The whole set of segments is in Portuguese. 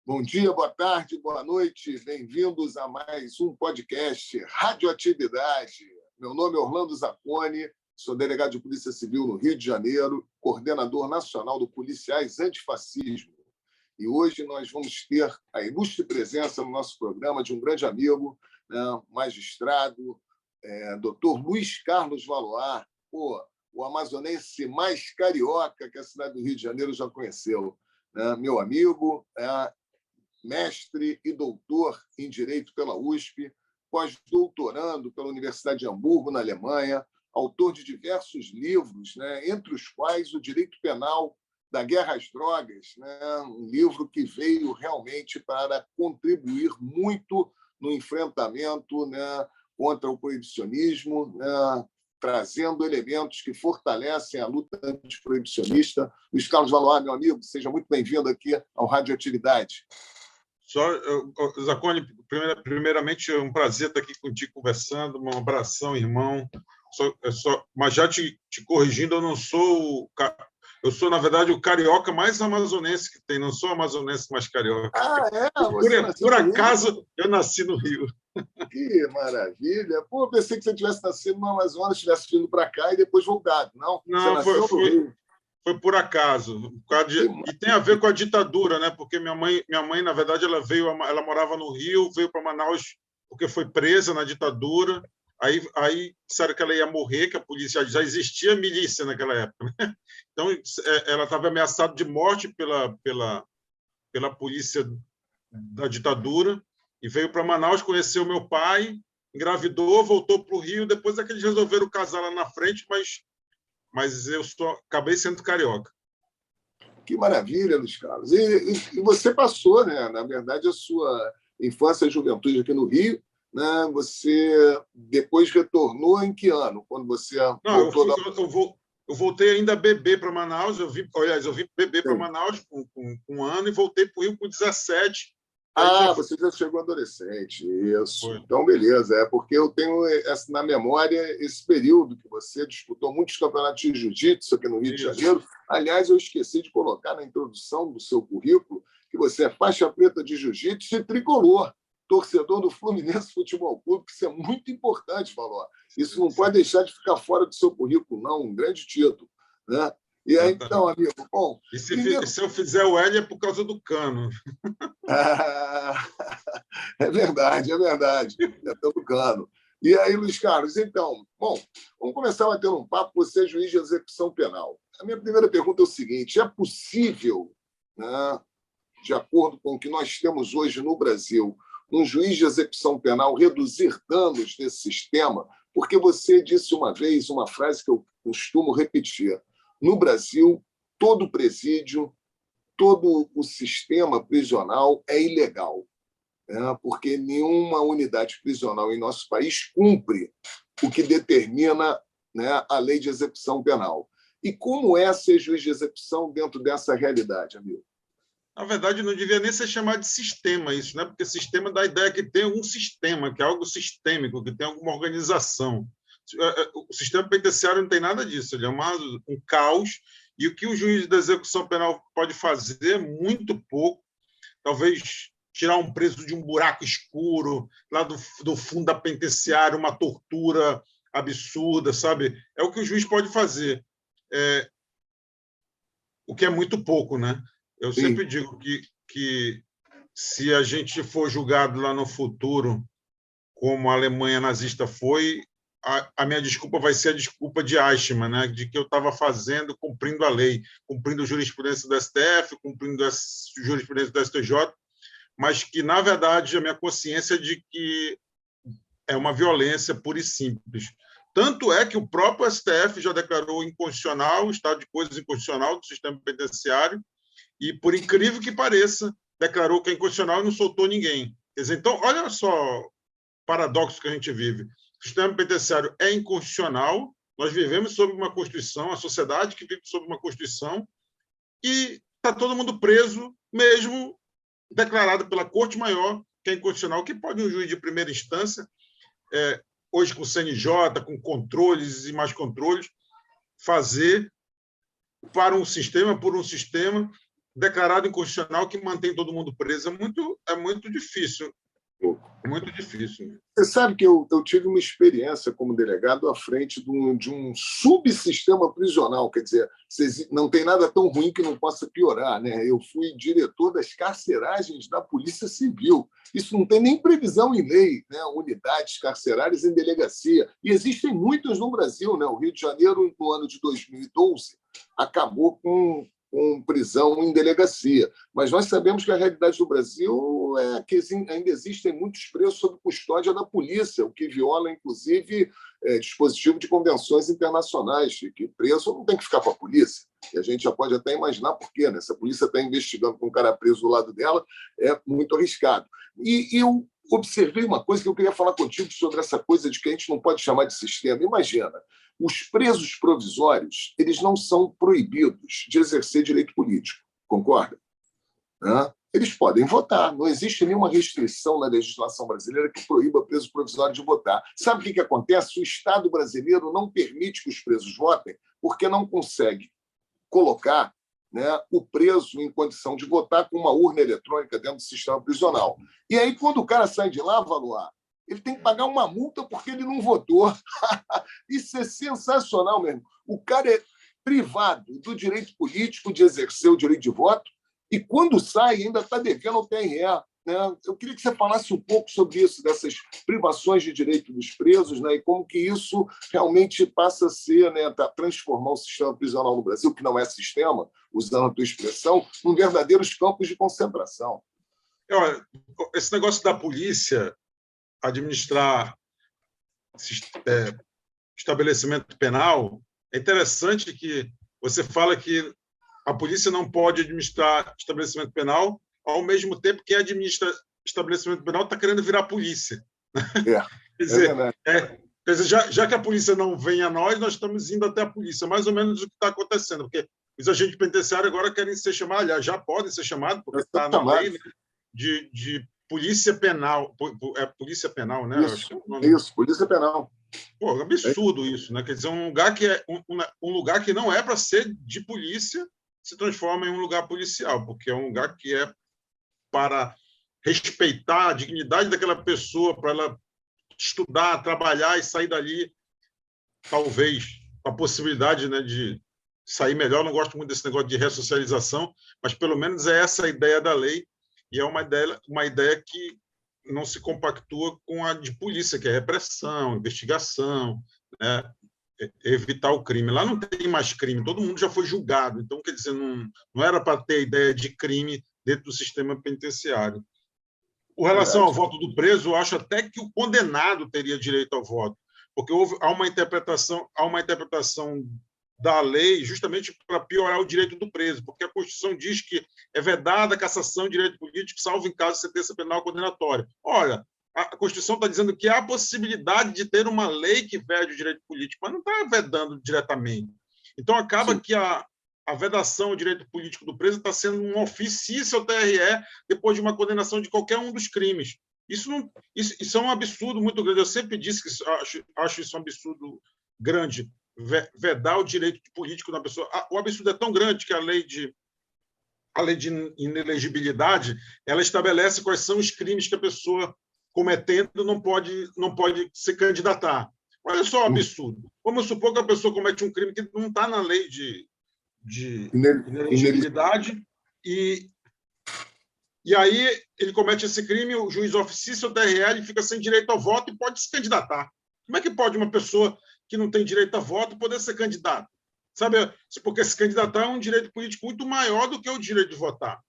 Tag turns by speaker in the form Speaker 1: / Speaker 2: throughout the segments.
Speaker 1: Bom dia, boa tarde, boa noite. Bem-vindos a mais um podcast Radioatividade. Meu nome é Orlando Zacconi, sou delegado de Polícia Civil no Rio de Janeiro, coordenador nacional do Policiais Antifascismo. E hoje nós vamos ter a ilustre presença no nosso programa de um grande amigo, magistrado, Dr. Luiz Carlos Valois, o amazonense mais carioca que a cidade do Rio de Janeiro já conheceu. Meu amigo, mestre e doutor em Direito pela USP, pós-doutorando pela Universidade de Hamburgo, na Alemanha, autor de diversos livros, entre os quais o Direito Penal da Guerra às Drogas, um livro que veio realmente para contribuir muito no enfrentamento contra o proibicionismo, trazendo elementos que fortalecem a luta antiproibicionista. Luiz Carlos Valois, meu amigo, seja muito bem-vindo aqui ao Radioatividade.
Speaker 2: Zacconi, primeiramente, é um prazer estar aqui contigo conversando. Um abração, irmão. Mas já te corrigindo, eu sou, na verdade, o carioca mais amazonense que tem, não sou amazonense mais carioca. Por acaso, eu nasci no Rio.
Speaker 1: Que maravilha! Pô, eu pensei que você tivesse nascido no Amazonas, tivesse vindo para cá e depois voltado. Não,
Speaker 2: foi por acaso. E tem a ver com a ditadura, né? Porque minha mãe, na verdade, ela morava no Rio, veio para Manaus porque foi presa na ditadura. Aí disseram que ela ia morrer, que a polícia já existia milícia naquela época, né? Então ela estava ameaçada de morte pela polícia da ditadura e veio para Manaus, conheceu meu pai, engravidou, voltou para o Rio. Depois é que eles resolveram casar lá na frente, mas eu acabei sendo carioca.
Speaker 1: Que maravilha, Luiz Carlos. E você passou, na verdade, a sua infância e juventude aqui no Rio. Você depois retornou em que ano? Quando você voltou
Speaker 2: eu voltei ainda bebê para Manaus. Eu vim bebê para Manaus com um ano e voltei para o Rio com 17.
Speaker 1: Você já chegou adolescente, isso.
Speaker 2: Foi.
Speaker 1: Então, beleza. É porque eu tenho na memória esse período que você disputou muitos campeonatos de jiu-jitsu aqui no Rio de Janeiro. Aliás, eu esqueci de colocar na introdução do seu currículo que você é faixa preta de jiu-jitsu e tricolor, torcedor do Fluminense Futebol Clube, que isso é muito importante, Valois. Isso não pode deixar de ficar fora do seu currículo, não. Um grande título, né? E aí, então, amigo, bom...
Speaker 2: E se eu fizer o L é por causa do cano.
Speaker 1: É verdade. É pelo cano. E aí, Luiz Carlos, então, bom, vamos começar a bater um papo. Você é juiz de execução penal. A minha primeira pergunta é o seguinte: é possível, de acordo com o que nós temos hoje no Brasil, um juiz de execução penal reduzir danos desse sistema? Porque você disse uma vez uma frase que eu costumo repetir: no Brasil, todo presídio, todo o sistema prisional é ilegal, porque nenhuma unidade prisional em nosso país cumpre o que determina a lei de execução penal. E como é ser juiz de execução dentro dessa realidade, amigo?
Speaker 2: Na verdade, não devia nem ser chamado de sistema isso, né? Porque sistema dá a ideia que tem um sistema, que é algo sistêmico, que tem alguma organização. O sistema penitenciário não tem nada disso, ele é um caos, e o que o juiz da execução penal pode fazer, muito pouco, talvez tirar um preso de um buraco escuro, lá do fundo da penitenciária, uma tortura absurda, sabe? É o que o juiz pode fazer, o que é muito pouco, né? Eu sempre digo que se a gente for julgado lá no futuro, como a Alemanha nazista foi, a minha desculpa vai ser a desculpa de Eichmann, né? De que eu estava fazendo, cumprindo a lei, cumprindo a jurisprudência do STF, cumprindo a jurisprudência do STJ, mas que, na verdade, a minha consciência é de que é uma violência pura e simples. Tanto é que o próprio STF já declarou inconstitucional, o estado de coisas inconstitucional do sistema penitenciário, e, por incrível que pareça, declarou que é inconstitucional e não soltou ninguém. Quer dizer, então, olha só o paradoxo que a gente vive. O sistema penitenciário é inconstitucional, nós vivemos sob uma Constituição, a sociedade que vive sob uma Constituição, e está todo mundo preso, mesmo declarado pela Corte Maior, que é inconstitucional. Que pode um juiz de primeira instância, hoje com o CNJ, com controles e mais controles, fazer por um sistema, declarado inconstitucional que mantém todo mundo preso. É muito difícil. Muito difícil.
Speaker 1: Você sabe que eu tive uma experiência como delegado à frente de um subsistema prisional, quer dizer, não tem nada tão ruim que não possa piorar, né? Eu fui diretor das carceragens da Polícia Civil. Isso não tem nem previsão em lei, né? Unidades carcerárias em delegacia. E existem muitas no Brasil, né? O Rio de Janeiro, no ano de 2012, acabou com prisão em delegacia. Mas nós sabemos que a realidade do Brasil é que ainda existem muitos presos sob custódia da polícia, o que viola, inclusive, dispositivo de convenções internacionais, que preso não tem que ficar com a polícia. E a gente já pode até imaginar por quê, né? Se a polícia está investigando com um cara preso do lado dela, é muito arriscado. E eu observei uma coisa que eu queria falar contigo sobre essa coisa de que a gente não pode chamar de sistema. Imagina, os presos provisórios, eles não são proibidos de exercer direito político, concorda? Eles podem votar, não existe nenhuma restrição na legislação brasileira que proíba preso provisório de votar. Sabe o que acontece? O Estado brasileiro não permite que os presos votem porque não consegue colocar, né, o preso em condição de votar com uma urna eletrônica dentro do sistema prisional. E aí, quando o cara sai de lá, Valois, ele tem que pagar uma multa porque ele não votou. Isso é sensacional mesmo. O cara é privado do direito político de exercer o direito de voto e, quando sai, ainda está devendo ao TRE. Né? Eu queria que você falasse um pouco sobre isso, dessas privações de direito dos presos, né? E como que isso realmente passa a ser, né, transformar o sistema prisional no Brasil, que não é sistema, usando a tua expressão, num verdadeiros campos de concentração.
Speaker 2: Olha, esse negócio da polícia administrar estabelecimento penal, é interessante que você fala que a polícia não pode administrar estabelecimento penal, ao mesmo tempo que administra estabelecimento penal está querendo virar polícia. Quer dizer, já que a polícia não vem a nós estamos indo até a polícia. Mais ou menos o que está acontecendo, porque os agentes penitenciários agora querem ser chamados, aliás, já podem ser chamados, porque está na lei, né, de polícia penal. É polícia penal, né?
Speaker 1: Isso, polícia penal.
Speaker 2: Pô, absurdo isso, né? Quer dizer, um lugar que um lugar que não é para ser de polícia se transforma em um lugar policial, porque é um lugar que é para respeitar a dignidade daquela pessoa, para ela estudar, trabalhar e sair dali, talvez, com a possibilidade, né, de sair melhor. Não gosto muito desse negócio de ressocialização, mas pelo menos é essa a ideia da lei, e é uma ideia que não se compactua com a de polícia, que é repressão, investigação, né? Evitar o crime. Lá não tem mais crime, todo mundo já foi julgado, então, quer dizer, não era para ter ideia de crime dentro do sistema penitenciário. Com relação ao voto do preso, eu acho até que o condenado teria direito ao voto, porque há uma interpretação da lei justamente para piorar o direito do preso, porque a Constituição diz que é vedada a cassação de direito político, salvo em caso de sentença penal condenatória. Olha, a Constituição está dizendo que há a possibilidade de ter uma lei que vede o direito político, mas não está vedando diretamente. Então, acaba que a vedação ao direito político do preso está sendo um ofício ao TRE depois de uma condenação de qualquer um dos crimes. Isso é um absurdo muito grande. Eu sempre disse que acho isso um absurdo grande, vedar o direito político da pessoa. O absurdo é tão grande que a lei de inelegibilidade, ela estabelece quais são os crimes que a pessoa cometendo não pode se candidatar. Olha só o absurdo. Vamos supor que a pessoa comete um crime que não está na lei de inelegibilidade e aí ele comete esse crime, o juiz oficia o TRE, ele fica sem direito ao voto e pode se candidatar. Como é que pode uma pessoa que não tem direito a voto poder ser candidata? Sabe? Porque se candidatar é um direito político muito maior do que o direito de votar.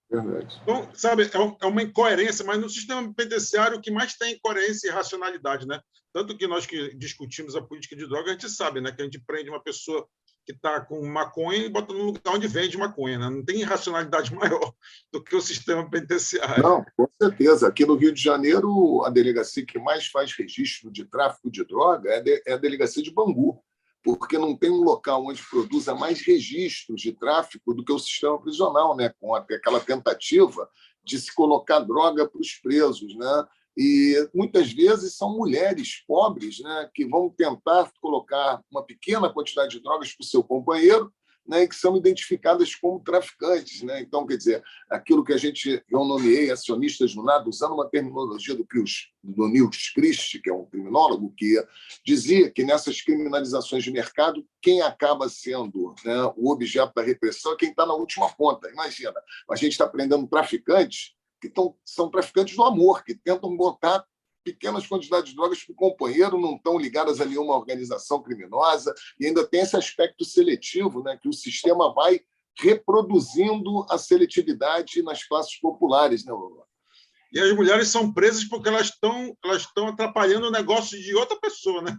Speaker 1: Verdade.
Speaker 2: Então, sabe, é uma incoerência, mas no sistema penitenciário o que mais tem é incoerência e racionalidade, né? Tanto que nós que discutimos a política de droga, a gente sabe, né, que a gente prende uma pessoa que está com maconha e bota no lugar onde vende maconha, né? Não tem racionalidade maior do que o sistema penitenciário.
Speaker 1: Não, com certeza. Aqui no Rio de Janeiro, a delegacia que mais faz registro de tráfico de droga é a delegacia de Bangu, porque não tem um local onde produza mais registros de tráfico do que o sistema prisional, né? Com aquela tentativa de se colocar droga para os presos, né? E muitas vezes são mulheres pobres, né, que vão tentar colocar uma pequena quantidade de drogas para o seu companheiro, né, e que são identificadas como traficantes, né? Então, quer dizer, aquilo que eu nomeei acionistas do nada, usando uma terminologia do Nils Christie, que é um criminólogo, que dizia que nessas criminalizações de mercado, quem acaba sendo, né, o objeto da repressão é quem está na última ponta. Imagina, a gente está prendendo traficantes que são traficantes do amor, que tentam botar pequenas quantidades de drogas para o companheiro, não estão ligadas a nenhuma organização criminosa, e ainda tem esse aspecto seletivo, né, que o sistema vai reproduzindo a seletividade nas classes populares, né, Lula?
Speaker 2: E as mulheres são presas porque elas estão atrapalhando o negócio de outra pessoa, né?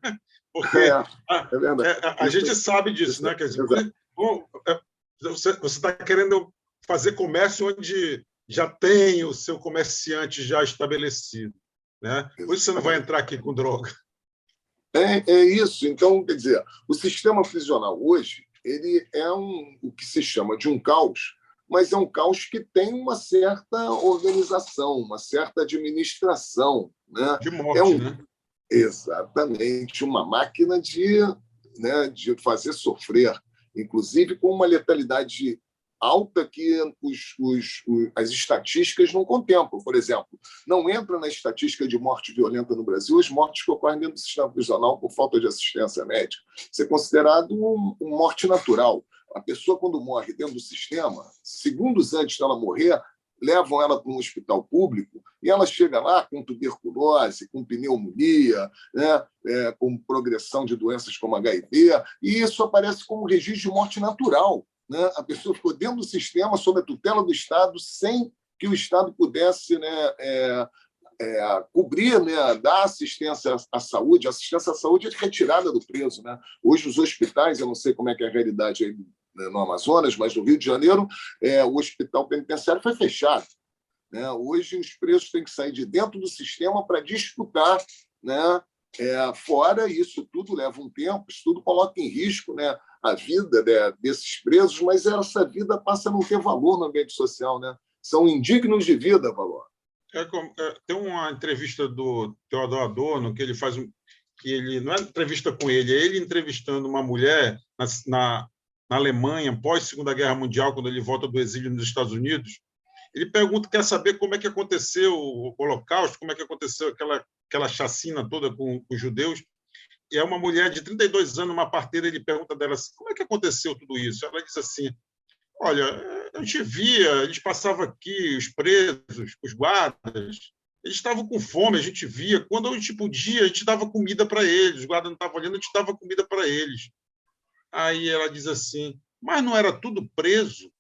Speaker 2: Porque a gente sabe disso, né? Quer dizer, você está querendo fazer comércio onde já tem o seu comerciante já estabelecido, né? Por isso você não vai entrar aqui com droga.
Speaker 1: É isso. Então, quer dizer, o sistema prisional hoje ele é o que se chama de um caos, mas é um caos que tem uma certa organização, uma certa administração, né?
Speaker 2: De morte, né?
Speaker 1: Exatamente, uma máquina né, de fazer sofrer, inclusive com uma letalidade alta que as estatísticas não contemplam. Por exemplo, não entra na estatística de morte violenta no Brasil as mortes que ocorrem dentro do sistema prisional por falta de assistência médica. Isso é considerado uma morte natural. A pessoa, quando morre dentro do sistema, segundos antes dela morrer, levam ela para um hospital público e ela chega lá com tuberculose, com pneumonia, né, com progressão de doenças como HIV, e isso aparece como registro de morte natural. Né? A pessoa ficou dentro do sistema, sob a tutela do Estado, sem que o Estado pudesse, né, cobrir, né, dar assistência à saúde. A assistência à saúde é retirada do preso. Né? Hoje, os hospitais, eu não sei como é que é a realidade aí no Amazonas, mas no Rio de Janeiro, o hospital penitenciário foi fechado. Né? Hoje, os presos têm que sair de dentro do sistema para disputar. Né? Fora isso, tudo leva um tempo, isso tudo coloca em risco, né, a vida, né, desses presos, mas essa vida passa a não ter valor no ambiente social. Né? São indignos de vida, Valor.
Speaker 2: Tem uma entrevista do Theodor Adorno que ele faz que ele não é entrevista com ele, é ele entrevistando uma mulher na Alemanha pós Segunda Guerra Mundial, quando ele volta do exílio nos Estados Unidos. Ele pergunta, quer saber como é que aconteceu o Holocausto, como é que aconteceu aquela chacina toda com os judeus. E é uma mulher de 32 anos, uma parteira, ele pergunta dela assim, como é que aconteceu tudo isso? Ela diz assim, olha, a gente via, eles passavam aqui, os presos, os guardas, eles estavam com fome, a gente via. Quando a gente podia, a gente dava comida para eles. Os guardas não estavam olhando, a gente dava comida para eles. Aí ela diz assim, mas não era tudo preso?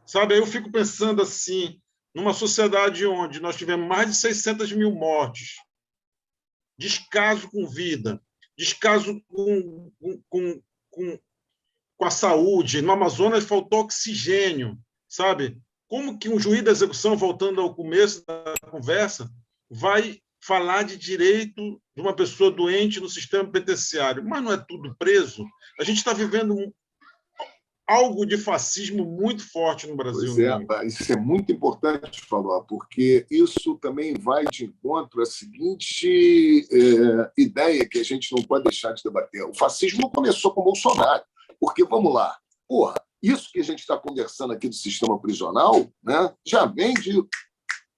Speaker 2: Sabe, aí eu fico pensando assim, numa sociedade onde nós tivemos mais de 600 mil mortes, descaso com vida, descaso com a saúde, no Amazonas faltou oxigênio, sabe? Como que um juiz da execução, voltando ao começo da conversa, vai falar de direito de uma pessoa doente no sistema penitenciário? Mas não é tudo preso? A gente está vivendo algo de fascismo muito forte no Brasil.
Speaker 1: Isso é muito importante falar, porque isso também vai de encontro à seguinte ideia que a gente não pode deixar de debater. O fascismo não começou com Bolsonaro, porque, vamos lá, isso que a gente está conversando aqui do sistema prisional, né, já vem de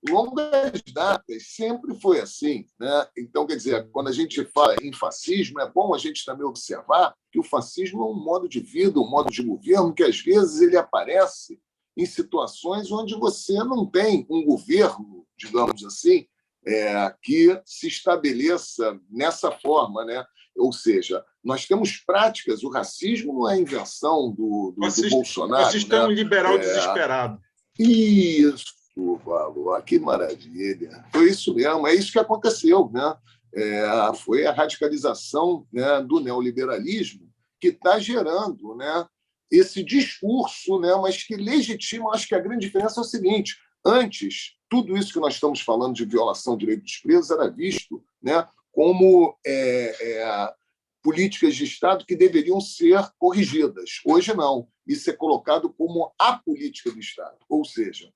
Speaker 1: longas datas, sempre foi assim. Né? Então, quer dizer, quando a gente fala em fascismo, é bom a gente também observar que o fascismo é um modo de vida, um modo de governo que, às vezes, ele aparece em situações onde você não tem um governo, digamos assim, que se estabeleça nessa forma. Né? Ou seja, nós temos práticas, o racismo não é invenção do Bolsonaro.
Speaker 2: O fascista, né? É um liberal desesperado.
Speaker 1: Isso. Valor, que maravilha. Foi isso mesmo, é isso que aconteceu. Né? Foi a radicalização, né, do neoliberalismo que está gerando, né, esse discurso, né, mas que legitima. Acho que a grande diferença é o seguinte: antes, tudo isso que nós estamos falando de violação do direito dos presos era visto, né, como políticas de Estado que deveriam ser corrigidas. Hoje, não. Isso é colocado como a política do Estado. Ou seja,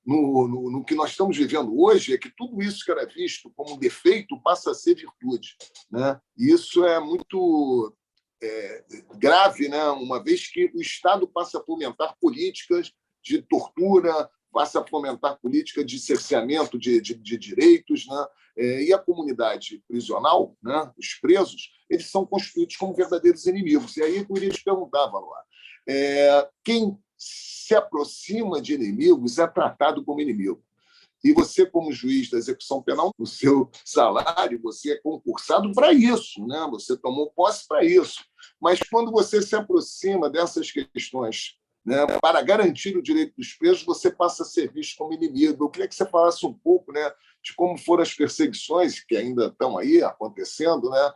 Speaker 1: no que nós estamos vivendo hoje é que tudo isso que era visto como defeito passa a ser virtude. Né? E isso é muito grave, né? Uma vez que o Estado passa a fomentar políticas de tortura, passa a fomentar política de cerceamento de direitos, né? E a comunidade prisional, né? Os presos, eles são constituídos como verdadeiros inimigos. E aí eu queria te perguntar, Valois, quem se aproxima de inimigos é tratado como inimigo. E você, como juiz da execução penal, o seu salário, você é concursado para isso, né? Você tomou posse para isso. Mas quando você se aproxima dessas questões, né, para garantir o direito dos presos, você passa a ser visto como inimigo. Eu queria que você falasse um pouco, né, de como foram as perseguições que ainda estão aí acontecendo, né,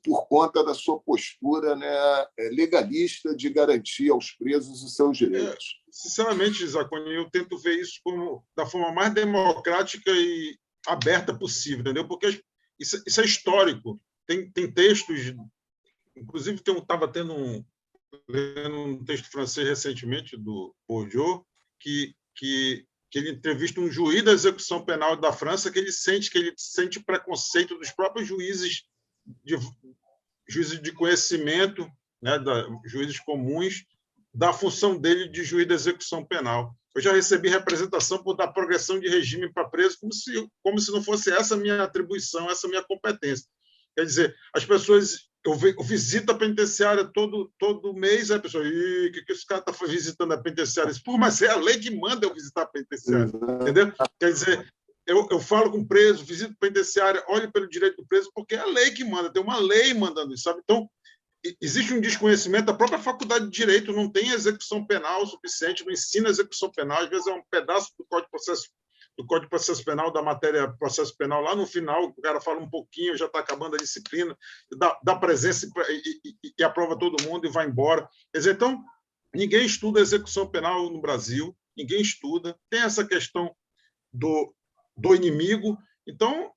Speaker 1: por conta da sua postura, né, legalista de garantir aos presos os seus direitos.
Speaker 2: Sinceramente, Zaconi, eu tento ver isso como da forma mais democrática e aberta possível, entendeu? Porque isso é histórico. Tem textos, inclusive estava lendo um texto francês recentemente do Bourdieu, que ele entrevista um juiz da execução penal da França que ele sente preconceito dos próprios juízes de conhecimento, né, juízes comuns, da função dele de juiz da execução penal. Eu já recebi representação por dar progressão de regime para preso, como se não fosse essa minha atribuição, essa minha competência. Quer dizer, as pessoas... Eu visito a penitenciária todo mês, a pessoa, o que esse cara está visitando a penitenciária? Pô, mas é a lei que manda eu visitar a penitenciária, entendeu? Quer dizer, eu falo com o preso, visito a penitenciária, olho pelo direito do preso, porque é a lei que manda, tem uma lei mandando isso, sabe? Então, existe um desconhecimento, a própria faculdade de Direito não tem execução penal suficiente, não ensina execução penal, às vezes é um pedaço do Código de Processo Penal, da matéria processo penal, lá no final, o cara fala um pouquinho, já está acabando a disciplina, dá presença e aprova todo mundo e vai embora. Quer dizer, então, ninguém estuda execução penal no Brasil, ninguém estuda, tem essa questão do inimigo, então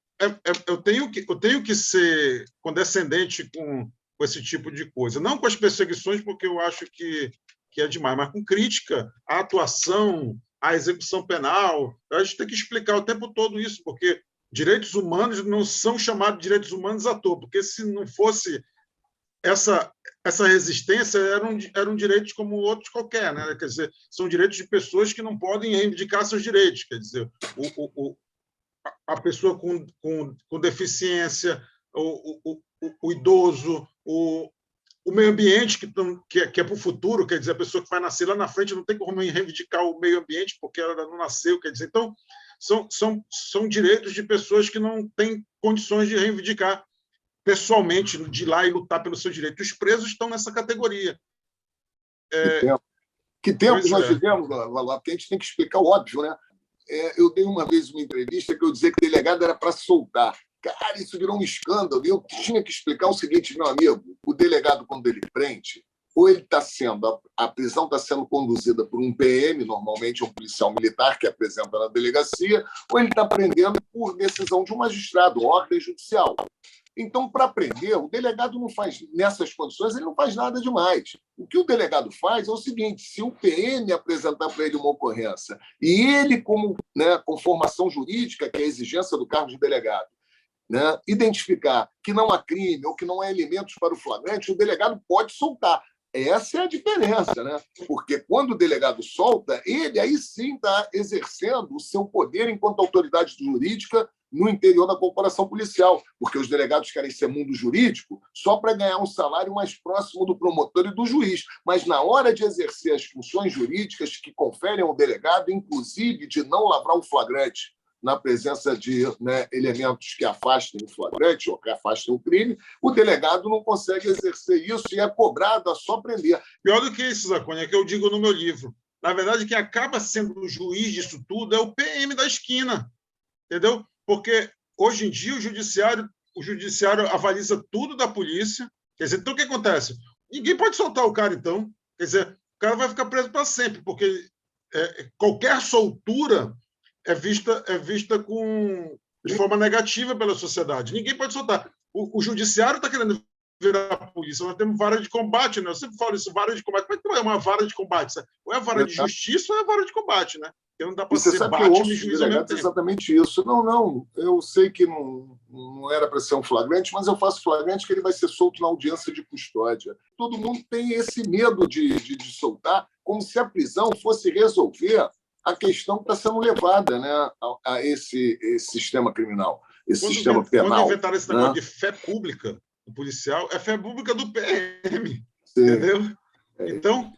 Speaker 2: eu tenho que ser condescendente com esse tipo de coisa, não com as perseguições, porque eu acho que é demais, mas com crítica à atuação, à execução penal. A gente tem que explicar o tempo todo isso, porque direitos humanos não são chamados de direitos humanos à toa, porque se não fosse essa resistência, eram direitos como outros qualquer, né? Quer dizer, são direitos de pessoas que não podem reivindicar seus direitos, quer dizer, a pessoa com deficiência, o idoso, o meio ambiente, que é para o futuro, quer dizer, a pessoa que vai nascer lá na frente não tem como reivindicar o meio ambiente porque ela não nasceu, quer dizer, então, são direitos de pessoas que não têm condições de reivindicar pessoalmente, de ir lá e lutar pelo seu direito. Os presos estão nessa categoria.
Speaker 1: Que tempo nós vivemos, Valois, porque a gente tem que explicar o óbvio, né? Eu dei uma vez uma entrevista que eu dizia que o delegado era para soltar. Cara, isso virou um escândalo. E eu tinha que explicar o seguinte, meu amigo, o delegado, quando ele prende, ou ele está sendo, a prisão está sendo conduzida por um PM, normalmente um policial militar que apresenta na delegacia, ou ele está prendendo por decisão de um magistrado, ordem judicial. Então, para prender, o delegado não faz, nessas condições, ele não faz nada demais. O que o delegado faz é o seguinte: se o PM apresentar para ele uma ocorrência e ele, com formação jurídica, que é a exigência do cargo de delegado, né, identificar que não há crime ou que não há elementos para o flagrante, o delegado pode soltar. Essa é a diferença, né? Porque quando o delegado solta, ele aí sim está exercendo o seu poder enquanto autoridade jurídica no interior da corporação policial, porque os delegados querem ser mundo jurídico só para ganhar um salário mais próximo do promotor e do juiz. Mas na hora de exercer as funções jurídicas que conferem ao delegado, inclusive de não lavrar o flagrante na presença de elementos que afastem o flagrante ou que afastem o crime, o delegado não consegue exercer isso e é cobrado a só prender.
Speaker 2: Pior do que isso, Zaconi, é que eu digo no meu livro. Na verdade, quem acaba sendo o juiz disso tudo é o PM da esquina, entendeu? Porque, hoje em dia, o judiciário avaliza tudo da polícia. Quer dizer, então o que acontece? Ninguém pode soltar o cara, então. Quer dizer, o cara vai ficar preso para sempre, porque qualquer soltura é vista de forma negativa pela sociedade. Ninguém pode soltar. O judiciário está querendo virar polícia, nós temos vara de combate, né? Eu sempre falo isso, vara de combate. Como é que não é uma vara de combate? Ou é vara de justiça ou é vara de combate, né? Porque não dá para ser Batman e juiz ao mesmo tempo.
Speaker 1: Exatamente isso. Não, eu sei que não era para ser um flagrante, mas eu faço flagrante que ele vai ser solto na audiência de custódia. Todo mundo tem esse medo de soltar, como se a prisão fosse resolver a questão que está sendo levada, né, a esse sistema criminal, esse sistema penal.
Speaker 2: Quando inventaram esse negócio de fé pública do policial, é fé pública do PM,
Speaker 1: Sim.
Speaker 2: Entendeu? Então,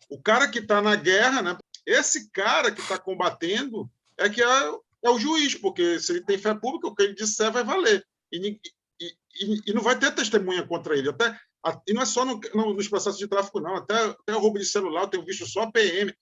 Speaker 2: o cara que está na guerra, né, esse cara que está combatendo é o juiz, porque se ele tem fé pública, o que ele disser vai valer. E não vai ter testemunha contra ele. E não é só nos processos de tráfico, não. Até o roubo de celular, eu tenho visto só a PM.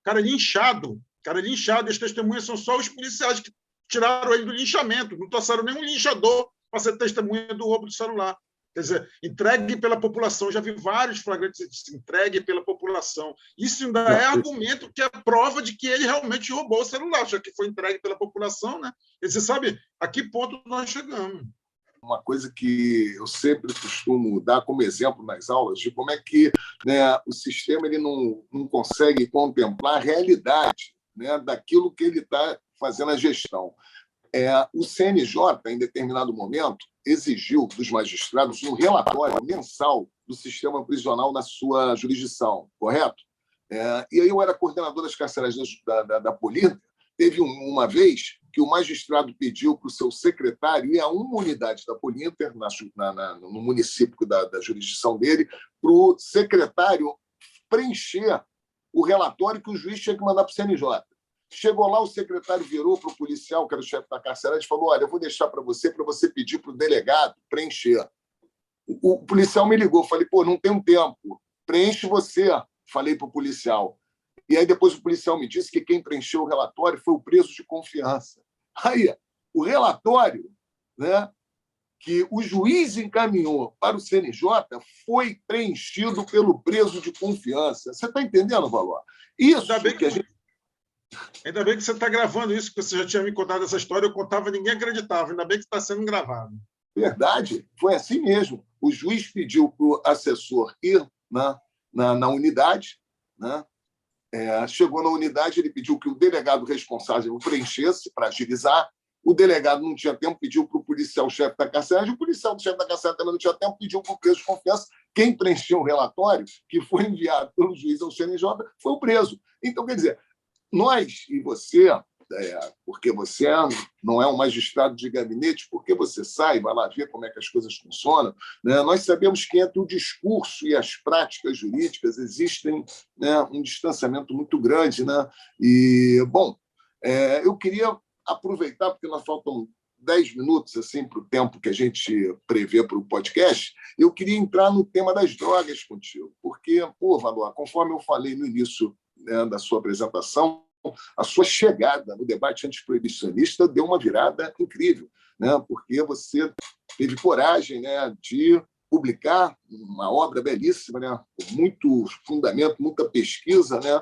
Speaker 2: Cara linchado. E as testemunhas são só os policiais que tiraram ele do linchamento. Não trouxeram nenhum linchador para ser testemunha do roubo de celular. Quer dizer, entregue pela população. Já vi vários flagrantes entregue pela população. Isso ainda é argumento que é prova de que ele realmente roubou o celular, já que foi entregue pela população, né? Você sabe a que ponto nós chegamos.
Speaker 1: Uma coisa que eu sempre costumo dar como exemplo nas aulas de como é que, né, o sistema ele não consegue contemplar a realidade, né, daquilo que ele está fazendo a gestão. O CNJ, em determinado momento, exigiu dos magistrados um relatório mensal do sistema prisional na sua jurisdição, correto? E aí eu era coordenador das carcerais da Polícia. Teve uma vez que o magistrado pediu para o seu secretário ir a uma unidade da Polinter, no município da jurisdição dele, para o secretário preencher o relatório que o juiz tinha que mandar para o CNJ. Chegou lá, o secretário virou para o policial, que era o chefe da carcerária, e falou: olha, eu vou deixar para você pedir para o delegado preencher. O policial me ligou, falei: pô, não tenho tempo, preenche você, falei para o policial. E aí depois o policial me disse que quem preencheu o relatório foi o preso de confiança. Aí, o relatório, né, que o juiz encaminhou para o CNJ foi preenchido pelo preso de confiança. Você está entendendo, Valor? Isso
Speaker 2: Ainda bem que você está gravando isso, porque você já tinha me contado essa história, eu contava e ninguém acreditava. Ainda bem que está sendo gravado.
Speaker 1: Verdade, foi assim mesmo. O juiz pediu para o assessor ir na unidade, né? Chegou na unidade, ele pediu que o delegado responsável preenchesse para agilizar. O delegado não tinha tempo, pediu para o policial-chefe da carcerária. O policial-chefe da carcerária também não tinha tempo, pediu para o preso de confiança. Quem preencheu o relatório, que foi enviado pelo juiz ao CNJ, foi o preso. Então, quer dizer, nós e você, porque você não é um magistrado de gabinete, porque você sai, vai lá ver como é que as coisas funcionam, né? Nós sabemos que entre o discurso e as práticas jurídicas existem, né, um distanciamento muito grande, né? E, bom, eu queria aproveitar, porque nós faltam 10 minutos assim, para o tempo que a gente prevê para o podcast, eu queria entrar no tema das drogas contigo, porque, Valor, conforme eu falei no início, né, da sua apresentação, a sua chegada no debate antiproibicionista deu uma virada incrível, né, porque você teve coragem, né, de publicar uma obra belíssima, né, com muito fundamento, muita pesquisa, né,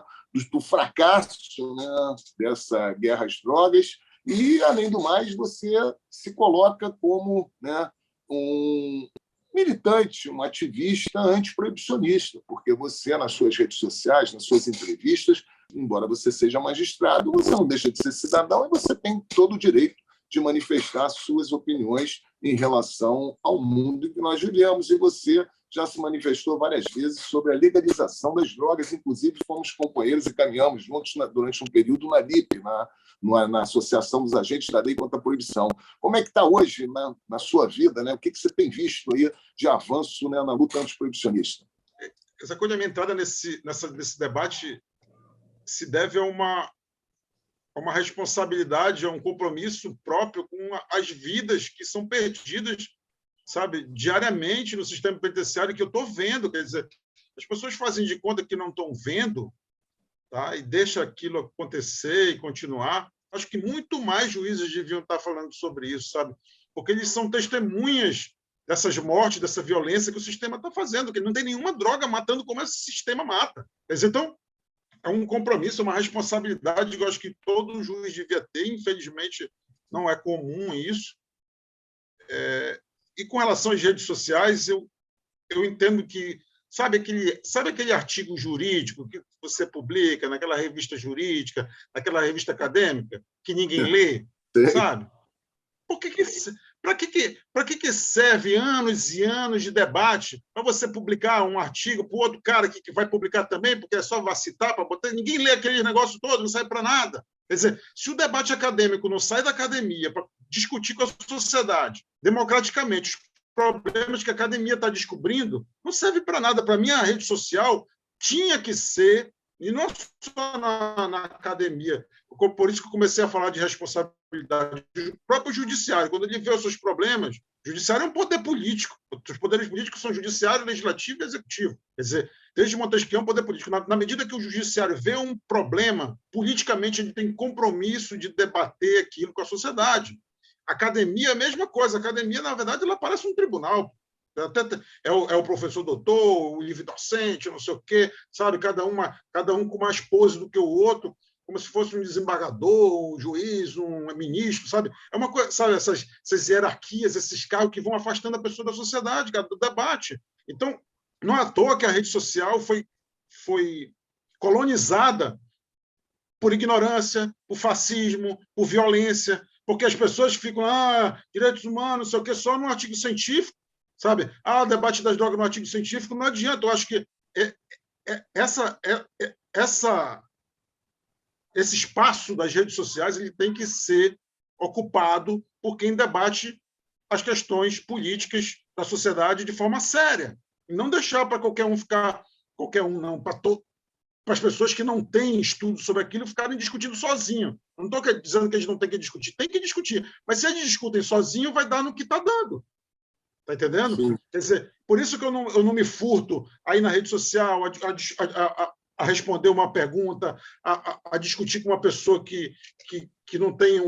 Speaker 1: do fracasso, né, dessa guerra às drogas. E, além do mais, você se coloca como, né, um militante, um ativista antiproibicionista, porque você, nas suas redes sociais, nas suas entrevistas, embora você seja magistrado, você não deixa de ser cidadão e você tem todo o direito de manifestar suas opiniões em relação ao mundo em que nós vivemos. E você já se manifestou várias vezes sobre a legalização das drogas, inclusive fomos companheiros e caminhamos juntos durante um período na LIP, na Associação dos Agentes da Lei contra a Proibição. Como é que está hoje, na sua vida, né? O que você tem visto aí de avanço, né, na luta antiproibicionista?
Speaker 2: Essa coisa da minha entrada nesse debate se deve a uma responsabilidade, a um compromisso próprio com as vidas que são perdidas, sabe, diariamente no sistema penitenciário, que eu estou vendo. Quer dizer, as pessoas fazem de conta que não estão vendo, tá? E deixa aquilo acontecer e continuar. Acho que muito mais juízes deviam estar falando sobre isso, sabe? Porque eles são testemunhas dessas mortes, dessa violência que o sistema está fazendo, que não tem nenhuma droga matando como esse sistema mata. Quer dizer, então, é um compromisso, uma responsabilidade que eu acho que todo juiz devia ter. Infelizmente, não é comum isso. E com relação às redes sociais, eu entendo que, sabe aquele artigo jurídico que você publica naquela revista jurídica, naquela revista acadêmica, que ninguém lê, sabe? Para que serve anos e anos de debate para você publicar um artigo para o outro cara que vai publicar também, porque é só citar para botar? Ninguém lê aquele negócio todo, não serve para nada. Quer dizer, se o debate acadêmico não sai da academia para discutir com a sociedade, democraticamente, os problemas que a academia está descobrindo, não serve para nada. Para mim, a rede social tinha que ser, e não só na academia, por isso que eu comecei a falar de responsabilidade. O próprio judiciário, quando ele vê os seus problemas, o judiciário é um poder político. Os poderes políticos são judiciário, legislativo e executivo. Quer dizer, desde Montesquieu é um poder político. Na medida que o judiciário vê um problema, politicamente ele tem compromisso de debater aquilo com a sociedade. A academia é a mesma coisa. A academia, na verdade, ela parece um tribunal. É o professor doutor, o livre docente, não sei o quê, sabe? Cada um com mais pose do que o outro, como se fosse um desembargador, um juiz, um ministro, sabe? É uma coisa, sabe? Essas hierarquias, esses cargos que vão afastando a pessoa da sociedade, cara, do debate. Então, não é à toa que a rede social foi colonizada por ignorância, por fascismo, por violência, porque as pessoas ficam, direitos humanos, não sei o quê, só no artigo científico, sabe? Debate das drogas no artigo científico, não adianta. Eu acho que esse espaço das redes sociais ele tem que ser ocupado por quem debate as questões políticas da sociedade de forma séria. E não deixar para qualquer um não, para as pessoas que não têm estudo sobre aquilo ficarem discutindo sozinho. Não estou dizendo que eles não têm que discutir, tem que discutir. Mas se eles discutem sozinho, vai dar no que está dando. Está entendendo? Sim. Quer dizer, por isso que eu não me furto aí na rede social a responder uma pergunta, a discutir com uma pessoa que não tem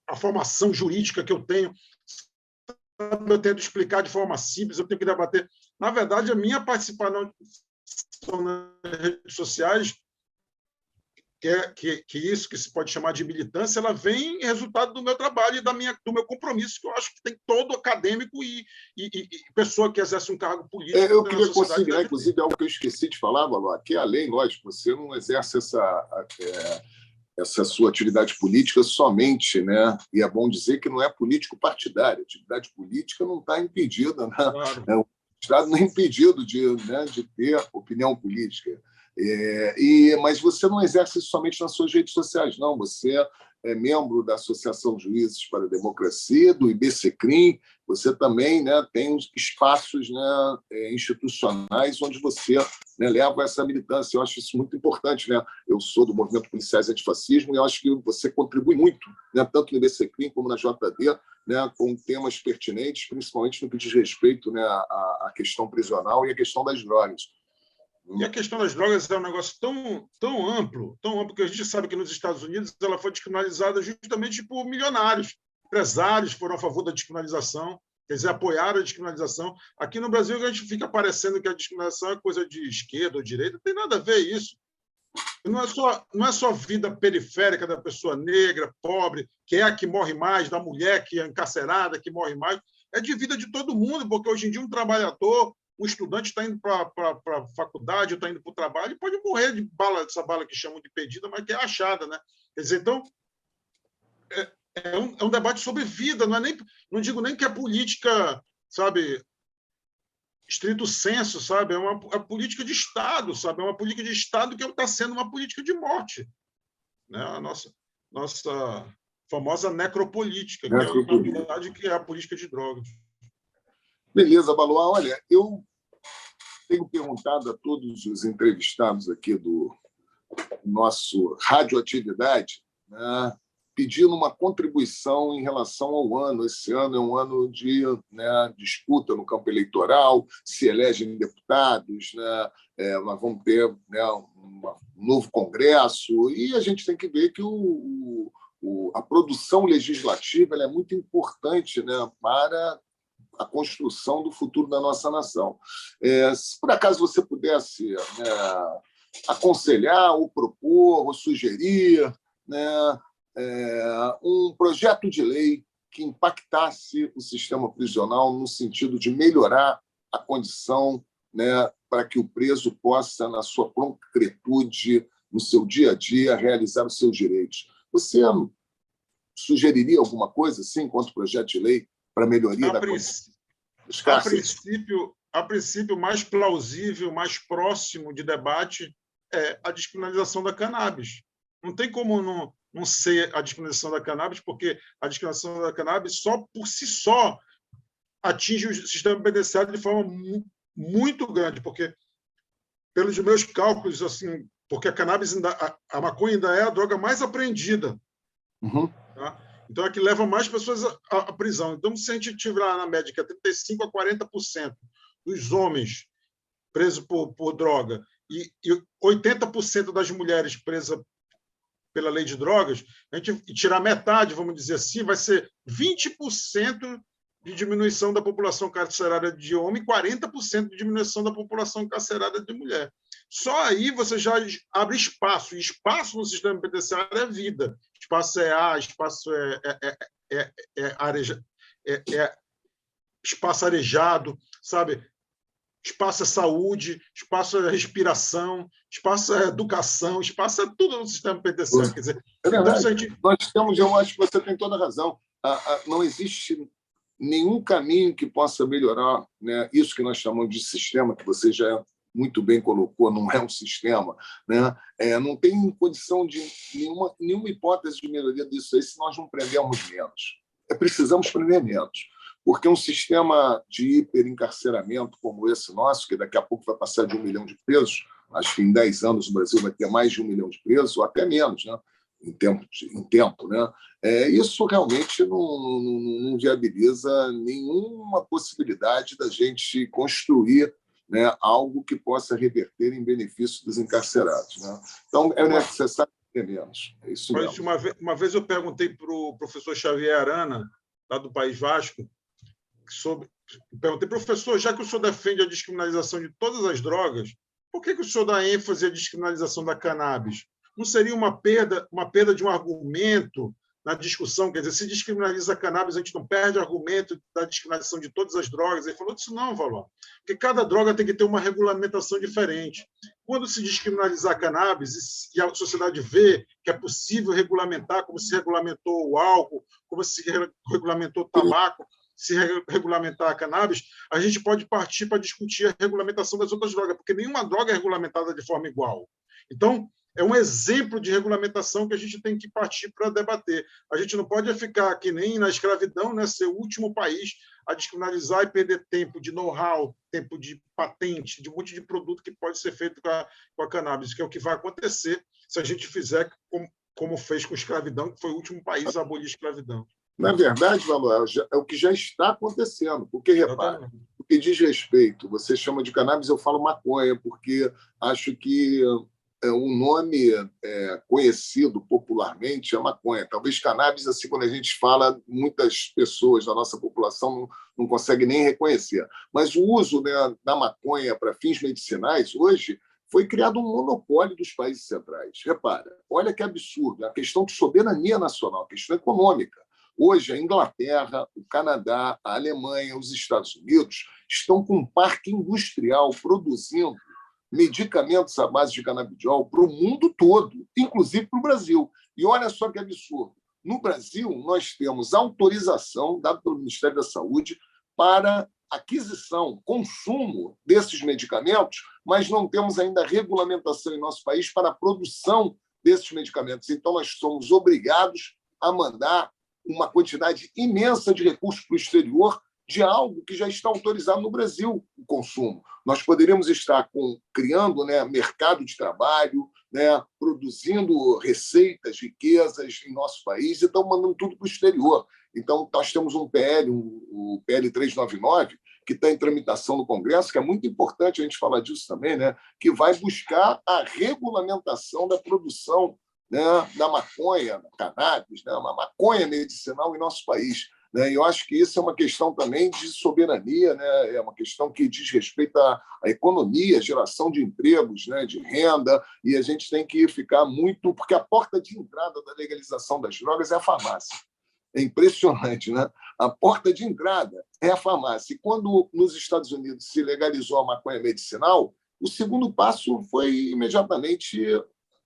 Speaker 2: a formação jurídica que eu tenho. Eu tento explicar de forma simples, eu tenho que debater. Na verdade, a minha participação nas redes sociais, que isso que se pode chamar de militância, ela vem resultado do meu trabalho e do meu compromisso, que eu acho que tem todo acadêmico e pessoa que exerce um cargo político.
Speaker 1: Eu queria considerar, inclusive, algo que eu esqueci de falar, Valor, que além, lógico, você não exerce essa sua atividade política somente, né? E é bom dizer que não é político partidário. A atividade política não está impedida, né? Claro. O Estado não é impedido de ter opinião política. Mas você não exerce isso somente nas suas redes sociais, não. Você é membro da Associação Juízes para a Democracia, do IBCCRIM. Você também, né, tem espaços, né, institucionais onde você, né, leva essa militância. Eu acho isso muito importante, né? Eu sou do Movimento Policiais Antifascismo e eu acho que você contribui muito, né, tanto no IBCCRIM como na JD, né, com temas pertinentes, principalmente no que diz respeito, né, à questão prisional e à questão das drogas.
Speaker 2: E a questão das drogas é um negócio tão amplo, que a gente sabe que nos Estados Unidos ela foi descriminalizada justamente por milionários. Empresários foram a favor da descriminalização, quer dizer, apoiaram a descriminalização. Aqui no Brasil, a gente fica parecendo que a descriminalização é coisa de esquerda ou direita, não tem nada a ver isso. Não é só vida periférica da pessoa negra, pobre, que é a que morre mais, da mulher que é encarcerada, que morre mais. É de vida de todo mundo, porque hoje em dia um trabalhador, um estudante está indo para a faculdade, está indo para o trabalho, e pode morrer de bala, dessa bala que chamam de pedida, mas que é achada, né? Quer dizer, então, é um debate sobre vida, não digo nem que é política, sabe, estrito senso, sabe? É uma política de Estado, sabe? É uma política de Estado que está sendo uma política de morte, né? A nossa famosa necropolítica, que é uma verdade que é a política de drogas.
Speaker 1: Beleza, Baluá. Olha, eu tenho perguntado a todos os entrevistados aqui do nosso Radioatividade, né, pedindo uma contribuição em relação ao ano. Esse ano é um ano de, né, disputa no campo eleitoral, se elegem deputados, né, nós vamos ter, né, um novo Congresso, e a gente tem que ver que a produção legislativa ela é muito importante, né, para a construção do futuro da nossa nação. Se por acaso você pudesse, né, aconselhar, ou propor, ou sugerir, né, um projeto de lei que impactasse o sistema prisional no sentido de melhorar a condição, né, para que o preso possa, na sua concretude, no seu dia a dia, realizar os seus direitos. Você sugeriria alguma coisa, assim, enquanto projeto de lei, para melhoria da condição dos cárceres?
Speaker 2: A princípio, mais plausível, mais próximo de debate é a descriminalização da cannabis. Não tem como não ser a descriminalização da cannabis, porque a descriminalização da cannabis, só por si só, atinge o sistema penitenciário de forma muito grande, porque, pelos meus cálculos, assim, porque a cannabis, a maconha ainda é a droga mais apreendida.
Speaker 1: Uhum.
Speaker 2: Tá? Então, é que leva mais pessoas à prisão. Então, se a gente tiver lá na média 35% a 40% dos homens presos por droga e 80% das mulheres presas pela lei de drogas, a gente tirar metade, vamos dizer assim, vai ser 20% de diminuição da população carcerária de homem e 40% de diminuição da população carcerária de mulher. Só aí você já abre espaço. E espaço no sistema penitenciário é vida. Espaço é ar, espaço espaço arejado, sabe? Espaço é saúde, espaço é respiração, espaço é educação, espaço é tudo no sistema penitenciário. Quer dizer,
Speaker 1: é verdade.
Speaker 2: Então, gente...
Speaker 1: Nós temos, eu acho que você tem toda a razão. Não existe nenhum caminho que possa melhorar, né, isso que nós chamamos de sistema, que você já muito bem colocou, não é um sistema, né? Não tem condição de nenhuma hipótese de melhoria disso aí se nós não prendermos menos. Precisamos prender menos, porque um sistema de hiperencarceramento como esse nosso, que daqui a pouco vai passar de 1 milhão de presos, acho que em 10 anos o Brasil vai ter mais de 1 milhão de presos, ou até menos, né? em tempo, né? Isso realmente não viabiliza nenhuma possibilidade da gente construir, né, algo que possa reverter em benefício dos encarcerados, né? Então, é necessário ter menos. É isso mesmo.
Speaker 2: Uma vez eu perguntei para o professor Xavier Arana, lá do País Vasco, perguntei, professor, já que o senhor defende a descriminalização de todas as drogas, por que o senhor dá ênfase à descriminalização da cannabis? Não seria uma perda de um argumento na discussão? Quer dizer, se descriminaliza a cannabis, a gente não perde argumento da descriminalização de todas as drogas. Ele falou disso não, Valor, porque cada droga tem que ter uma regulamentação diferente. Quando se descriminalizar a cannabis e a sociedade vê que é possível regulamentar, como se regulamentou o álcool, como se regulamentou o tabaco, se regulamentar a cannabis, a gente pode partir para discutir a regulamentação das outras drogas, porque nenhuma droga é regulamentada de forma igual. Então, é um exemplo de regulamentação que a gente tem que partir para debater. A gente não pode ficar que nem na escravidão, né, ser o último país a descriminalizar e perder tempo de know-how, tempo de patente, de um monte de produto que pode ser feito com a cannabis, que é o que vai acontecer se a gente fizer como fez com a escravidão, que foi o último país a abolir a escravidão.
Speaker 1: Na verdade, Valor, é o que já está acontecendo. Porque, repara, o que diz respeito, você chama de cannabis, eu falo maconha, porque acho que o nome conhecido popularmente é maconha. Talvez cannabis, assim, quando a gente fala, muitas pessoas da nossa população não conseguem nem reconhecer. Mas o uso, né, da maconha para fins medicinais, hoje, foi criado um monopólio dos países centrais. Repara, olha que absurdo, a questão de soberania nacional, a questão econômica. Hoje, a Inglaterra, o Canadá, a Alemanha, os Estados Unidos estão com um parque industrial produzindo medicamentos à base de canabidiol para o mundo todo, inclusive para o Brasil. E olha só que absurdo. No Brasil, nós temos autorização dada pelo Ministério da Saúde para aquisição, consumo desses medicamentos, mas não temos ainda regulamentação em nosso país para a produção desses medicamentos. Então, nós somos obrigados a mandar uma quantidade imensa de recursos para o exterior de algo que já está autorizado no Brasil, o consumo. Nós poderíamos estar criando, né, mercado de trabalho, né, produzindo receitas, riquezas em nosso país e estamos mandando tudo para o exterior. Então, nós temos um PL, o PL 399, que está em tramitação no Congresso, que é muito importante a gente falar disso também, né, que vai buscar a regulamentação da produção, né, da maconha, da cannabis, né, uma maconha medicinal em nosso país. E eu acho que isso é uma questão também de soberania, né? É uma questão que diz respeito à economia, à geração de empregos, né? De renda, e a gente tem que ficar muito... Porque a porta de entrada da legalização das drogas é a farmácia. É impressionante, né? A porta de entrada é a farmácia. E quando nos Estados Unidos se legalizou a maconha medicinal, o segundo passo foi imediatamente,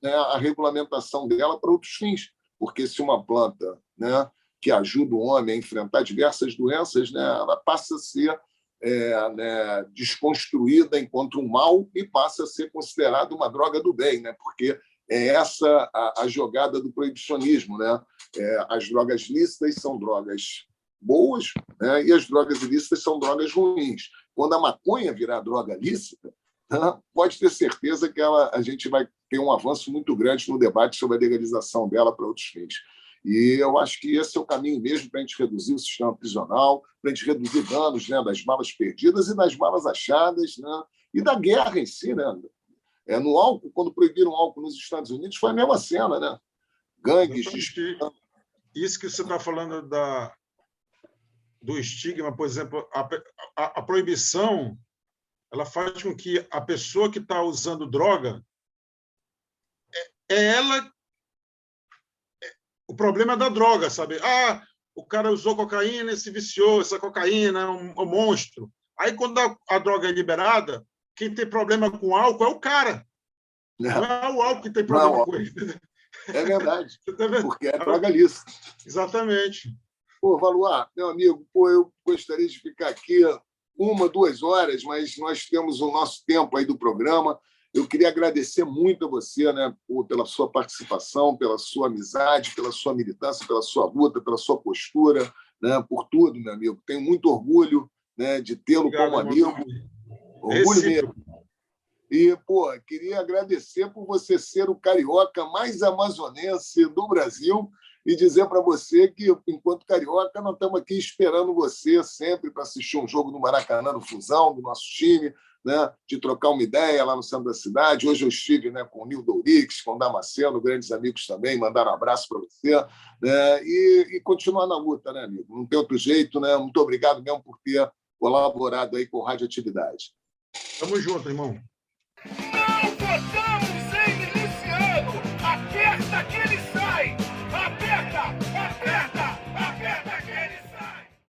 Speaker 1: né, a regulamentação dela para outros fins, porque se uma planta, né, que ajuda o homem a enfrentar diversas doenças, né, ela passa a ser né, desconstruída enquanto um mal e passa a ser considerada uma droga do bem, né, porque é essa a jogada do proibicionismo, né? As drogas lícitas são drogas boas, né, e as drogas ilícitas são drogas ruins. Quando a maconha virar droga lícita, pode ter certeza que a gente vai ter um avanço muito grande no debate sobre a legalização dela para outros fins. E eu acho que esse é o caminho mesmo para a gente reduzir o sistema prisional, para a gente reduzir danos, né, das balas perdidas e das balas achadas, né, e da guerra em si. Né? No álcool, quando proibiram o álcool nos Estados Unidos, foi a mesma cena, né? Gangues disputando.
Speaker 2: Isso que você está falando do estigma, por exemplo, a proibição, ela faz com que a pessoa que está usando droga, ela... O problema é da droga, sabe? O cara usou cocaína e se viciou, essa cocaína é um monstro. Aí, quando a droga é liberada, quem tem problema com álcool é o cara. Não é o álcool que tem problema com ele.
Speaker 1: É verdade, porque é droga lícita.
Speaker 2: Exatamente.
Speaker 1: Valuar, meu amigo, eu gostaria de ficar aqui 1, 2 horas, mas nós temos o nosso tempo aí do programa. Eu queria agradecer muito a você, né, pela sua participação, pela sua amizade, pela sua militância, pela sua luta, pela sua postura, né, por tudo, meu amigo. Tenho muito orgulho, né, de tê-lo como amigo. Orgulho mesmo. E, queria agradecer por você ser o carioca mais amazonense do Brasil e dizer para você que, enquanto carioca, nós estamos aqui esperando você sempre para assistir um jogo no Maracanã, no Fusão, do nosso time, né, de trocar uma ideia lá no centro da cidade. Hoje eu estive, né, com o Nildo Ourix, com o Damasceno, grandes amigos também, mandaram um abraço para você, né, e continuar na luta, né, amigo? Não tem outro jeito, né? Muito obrigado mesmo por ter colaborado aí com Radioatividade.
Speaker 2: Tamo junto, irmão.
Speaker 3: Não votamos em miliciano! A guerra